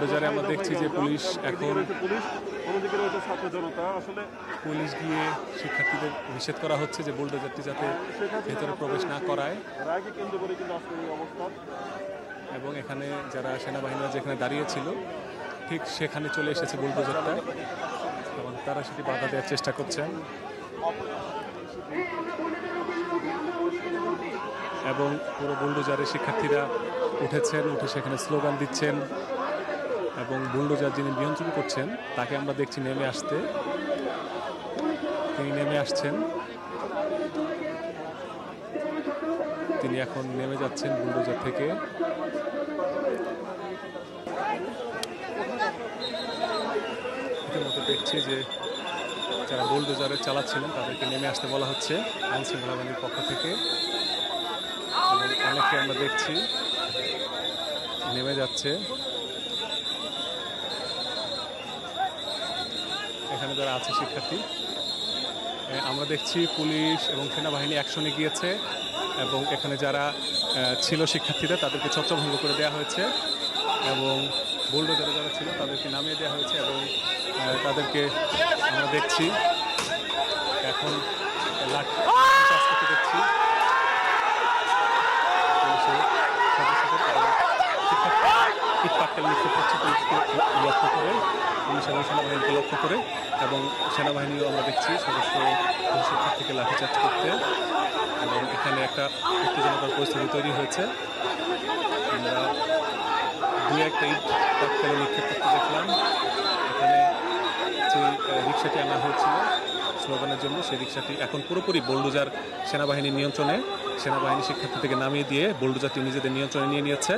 বুলডোজারে আমরা দেখছি যে পুলিশ এখন পুলিশ গিয়ে শিক্ষার্থীদের নিষেধ করা হচ্ছে যে বুলডোজারটি যাতে ভেতরে প্রবেশ না করায়। এবং এখানে যারা সেনাবাহিনীরা যেখানে দাঁড়িয়েছিল ঠিক সেখানে চলে এসেছে বুলডোজারটা এবং তারা সেটি বাধা দেওয়ার চেষ্টা করছেন। এবং পুরো বুলডোজারে শিক্ষার্থীরা উঠেছেন, উঠে সেখানে স্লোগান দিচ্ছেন এবং বুলডোজার যিনি নিয়ন্ত্রণ করছেন তাকে আমরা দেখছি নেমে আসতে। তিনি নেমে আসছেন, তিনি এখন নেমে যাচ্ছেন বুলডোজার থেকে। ইতিমধ্যে দেখছি যে যারা বুলডোজারে চালাচ্ছিলেন তাদেরকে নেমে আসতে বলা হচ্ছে আইন শৃঙ্খলা বাহিনীর পক্ষ থেকে। অনেককে আমরা দেখছি নেমে যাচ্ছে। এখানে যারা আছে শিক্ষার্থী, আমরা দেখছি পুলিশ এবং সেনাবাহিনী অ্যাকশনে গিয়েছে এবং এখানে যারা ছিল শিক্ষার্থীরা তাদেরকে ছত্রভঙ্গ করে দেওয়া হয়েছে এবং বুলডোজারে যারা ছিল তাদেরকে নামিয়ে দেওয়া হয়েছে এবং তাদেরকে আমরা দেখছি এখন দেখছি ইটপাটকেল নিক্ষেপ করছে পুলিশকে লক্ষ্য করে, পুলিশ এবং সেনাবাহিনীকে লক্ষ্য করে। এবং সেনাবাহিনীও আমরা দেখছি সদস্য শিক্ষার্থীকে লাঠিচার্জ করতে এবং এখানে একটা উত্তেজনাকর পরিস্থিতি তৈরি হয়েছে। আমরা দু একটা ইট পাটকেল নিক্ষেপ করতে দেখলাম। এখানে যে রিক্সাটি আনা হয়েছিল স্লোগানের জন্য সেই রিক্সাটি এখন পুরোপুরি বুলডোজার সেনাবাহিনীর নিয়ন্ত্রণে। সেনাবাহিনী শিক্ষার্থী থেকে নামিয়ে দিয়ে বুলডোজারটি নিজেদের নিয়ন্ত্রণে নিয়ে নিয়েছে।